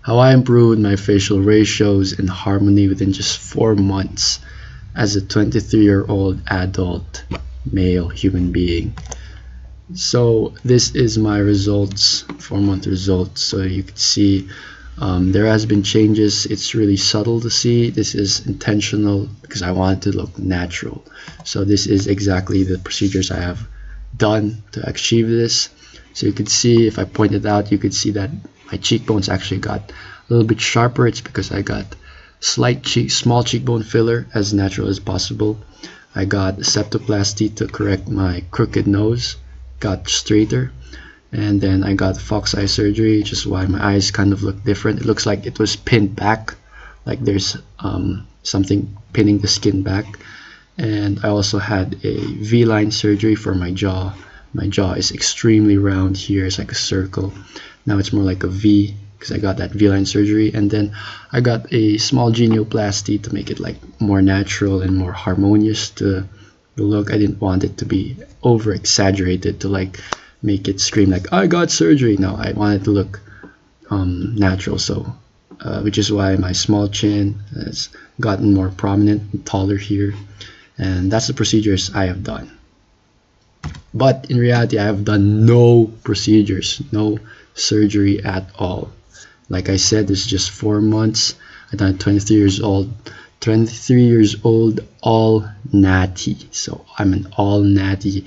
how I improved my facial ratios and harmony within just 4 months as a 23-year-old adult male human being. So this is my results, 4-month results. So you can see there has been changes. It's really subtle to see. This is intentional because I want it to look natural. So this is exactly the procedures I have done to achieve this. So you can see, if I point it out, you could see that my cheekbones actually got a little bit sharper. It's because I got small cheekbone filler, as natural as possible. I got septoplasty to correct my crooked nose, got straighter, and then I got fox eye surgery, which is why my eyes kind of look different. It looks like it was pinned back, like there's something pinning the skin back. And I also had a V-line surgery for my jaw. My jaw is extremely round here. It's like a circle. Now it's more like a V because I got that V-line surgery. And then I got a small genioplasty to make it like more natural and more harmonious to the look. I didn't want it to be over exaggerated to like make it scream like I got surgery. No, I wanted to look natural. So which is why my small chin has gotten more prominent and taller here. And that's the procedures I have done. But in reality, I have done no procedures, no surgery at all. Like I said, this is just 4 months. I'm 23 years old. 23 years old, all natty. So I'm an all natty.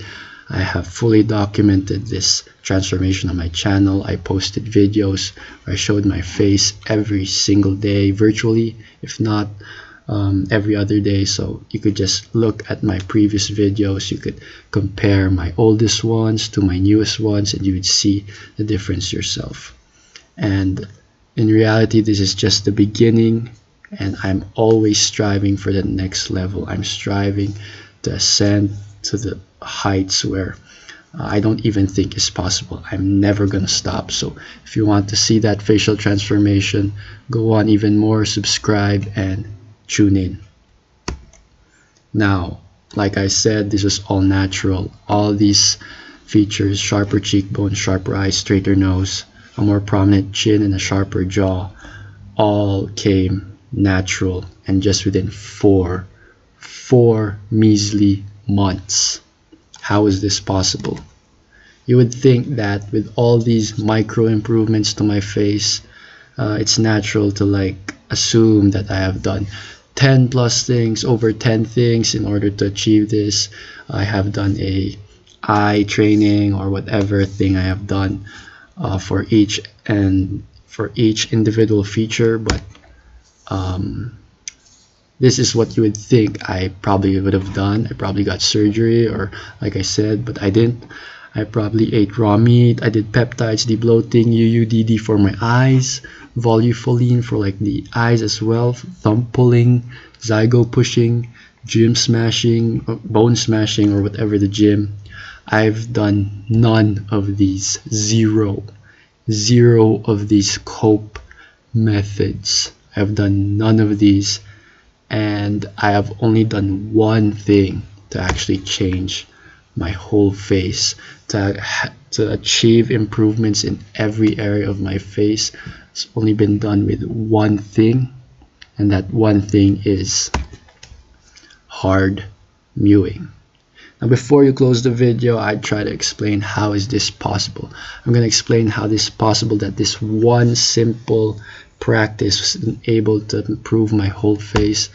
I have fully documented this transformation on my channel. I posted videos where I showed my face every single day virtually, if not every other day. So you could just look at my previous videos. You could compare my oldest ones to my newest ones, and you would see the difference yourself. And in reality, this is just the beginning, and I'm always striving for the next level. I'm striving to ascend to the heights where I don't even think is possible. I'm never gonna stop. So if you want to see that facial transformation, go on even more, subscribe, and tune in. Now, like I said, this was all natural. All these features, sharper cheekbone, sharper eyes, straighter nose, a more prominent chin, and a sharper jaw, all came natural, and just within four measly months. How is this possible? You would think that with all these micro improvements to my face, it's natural to like assume that I have done 10 plus things, over 10 things in order to achieve this. I have done a eye training or whatever thing I have done for each individual feature, but this is what you would think I probably would have done. I probably got surgery, or like I said, but I didn't. I probably ate raw meat. I did peptides, debloating, UUDD for my eyes, volufoline for like the eyes as well, thumb pulling, zygo pushing, gym smashing, bone smashing, or whatever the gym. I've done none of these. Zero of these cope methods. I've done none of these, and I have only done one thing to actually change my whole face, to achieve improvements in every area of my face. It's only been done with one thing, and that one thing is hard mewing. Now, before you close the video, I'd try to explain how is this possible. I'm going to explain how this is possible, that this one simple practice was able to improve my whole face.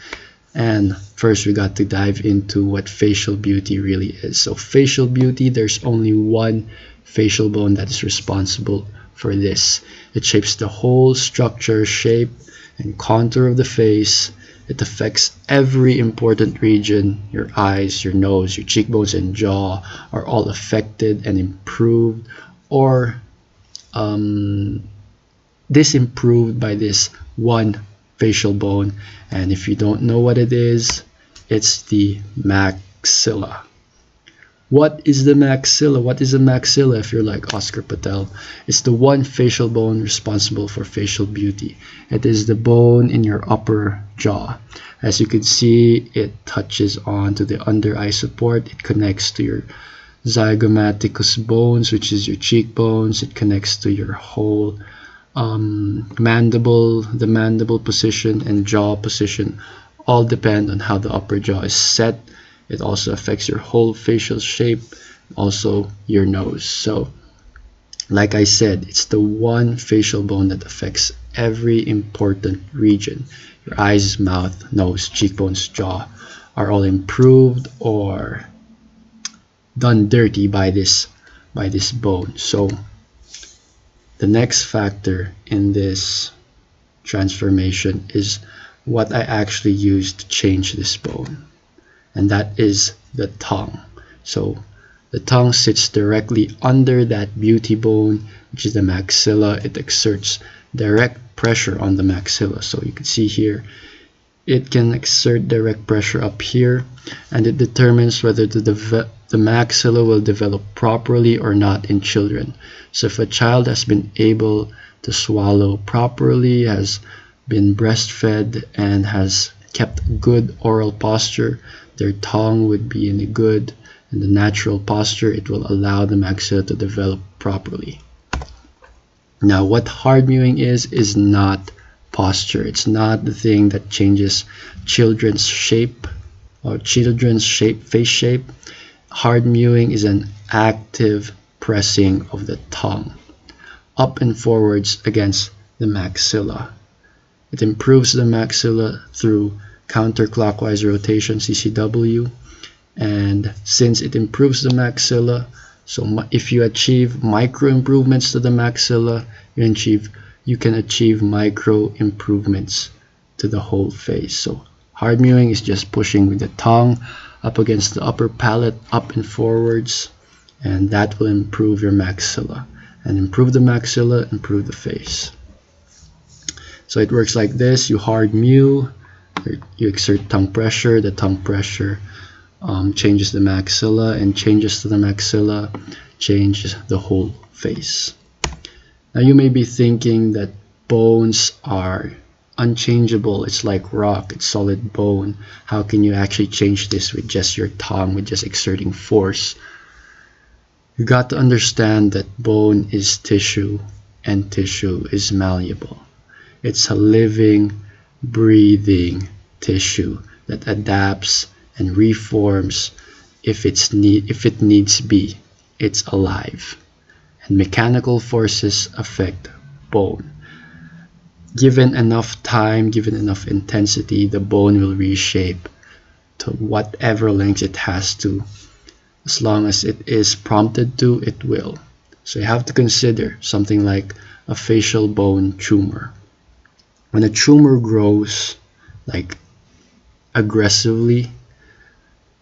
And first, we got to dive into what facial beauty really is. So facial beauty, there's only one facial bone that is responsible for this. It shapes the whole structure, shape, and contour of the face. It affects every important region. Your eyes, your nose, your cheekbones, and jaw are all affected and improved, or disimproved by this one facial bone. And if you don't know what it is, it's the maxilla. What is the maxilla? What is the maxilla if you're like Oscar Patel? It's the one facial bone responsible for facial beauty. It is the bone in your upper jaw. As you can see, it touches on to the under eye support. It connects to your zygomaticus bones, which is your cheekbones. It connects to your whole the mandible position and jaw position all depend on how the upper jaw is set. It also affects your whole facial shape, also your nose. So like I said, it's the one facial bone that affects every important region. Your eyes, mouth, nose, cheekbones, jaw are all improved or done dirty by this bone. So the next factor in this transformation is what I actually use to change this bone, and that is the tongue. So the tongue sits directly under that beauty bone, which is the maxilla. It exerts direct pressure on the maxilla. So you can see here, it can exert direct pressure up here, and it determines whether the maxilla will develop properly or not in children. So if a child has been able to swallow properly, has been breastfed, and has kept good oral posture, their tongue would be in a good and the natural posture. It will allow the maxilla to develop properly. Now, what hard mewing is not posture. It's not the thing that changes children's shape or face shape. Hard mewing is an active pressing of the tongue up and forwards against the maxilla. It improves the maxilla through counterclockwise rotation, CCW, and since it improves the maxilla, so if you achieve micro improvements to the maxilla, you can achieve micro improvements to the whole face. So hard mewing is just pushing with the tongue up against the upper palate, up and forwards, and that will improve your maxilla. And improve the maxilla, improve the face. So it works like this: you hard mew, you exert tongue pressure, the tongue pressure changes the maxilla, and changes to the maxilla changes the whole face. Now you may be thinking that bones are unchangeable. It's like rock, it's solid bone. How can you actually change this with just your tongue, with just exerting force? You got to understand that bone is tissue and tissue is malleable. It's a living, breathing tissue that adapts and reforms if it needs be. It's alive, and mechanical forces affect bone. Given enough time, given enough intensity, the bone will reshape to whatever length it has to. As long as it is prompted to, it will. So you have to consider something like a facial bone tumor. When a tumor grows like aggressively,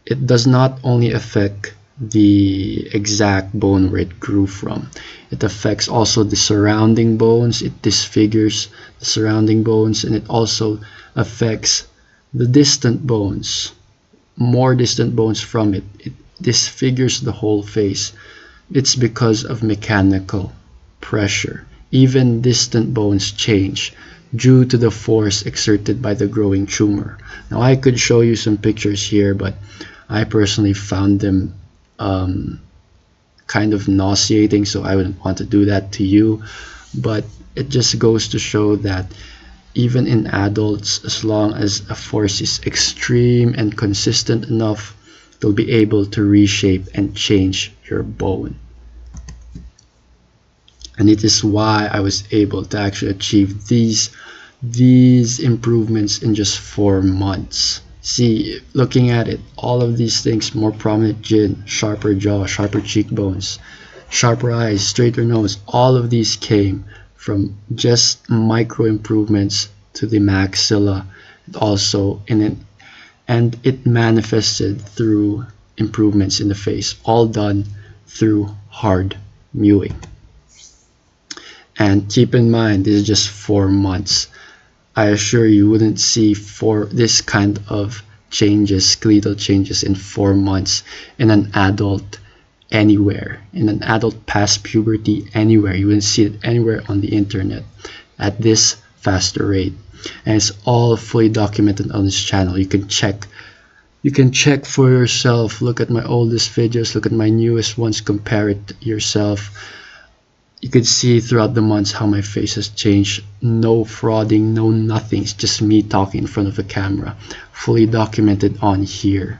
it does not only affect the exact bone where it grew from. It affects also the surrounding bones. It disfigures the surrounding bones, and it also affects the distant bones, more distant bones from it. It disfigures the whole face. It's because of mechanical pressure. Even distant bones change due to the force exerted by the growing tumor. Now I could show you some pictures here, but I personally found them kind of nauseating, so I wouldn't want to do that to you. But it just goes to show that even in adults, as long as a force is extreme and consistent enough, they'll be able to reshape and change your bone. And it is why I was able to actually achieve these improvements in just 4 months. See, looking at it, all of these things: more prominent chin, sharper jaw, sharper cheekbones, sharper eyes, straighter nose, all of these came from just micro improvements to the maxilla, and it manifested through improvements in the face, all done through hard mewing. And keep in mind, this is just 4 months. I assure you wouldn't see this kind of changes, skeletal changes, in 4 months in an adult anywhere, in an adult past puberty anywhere. You wouldn't see it anywhere on the internet at this faster rate. And it's all fully documented on this channel. You can check for yourself. Look at my oldest videos, look at my newest ones, compare it yourself. You could see throughout the months how my face has changed. No frauding, no nothing. It's just me talking in front of a camera. Fully documented on here.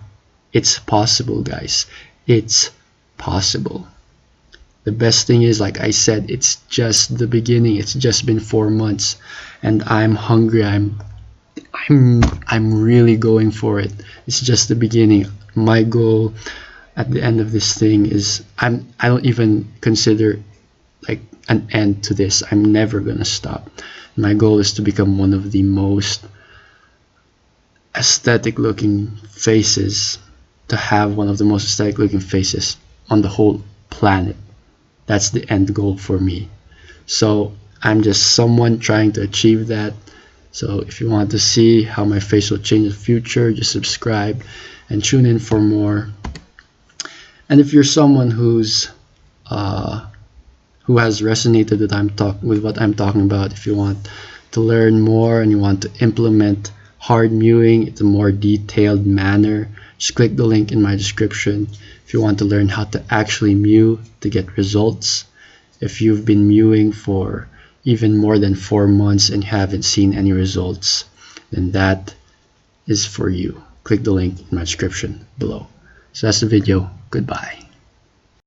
It's possible, guys. It's possible. The best thing is, like I said, it's just the beginning. It's just been 4 months, and I'm hungry. I'm really going for it. It's just the beginning. My goal at the end of this thing is I don't even consider like an end to this. I'm never gonna stop. My goal is to become one of the most aesthetic looking faces, to have one of the most aesthetic looking faces on the whole planet. That's the end goal for me. So I'm just someone trying to achieve that. So if you want to see how my face will change in the future, just subscribe and tune in for more. And if you're someone who has resonated with what I'm talking about, if you want to learn more and you want to implement hard mewing in a more detailed manner, just click the link in my description. If you want to learn how to actually mew to get results, if you've been mewing for even more than 4 months and you haven't seen any results, then that is for you. Click the link in my description below. So that's the video. Goodbye.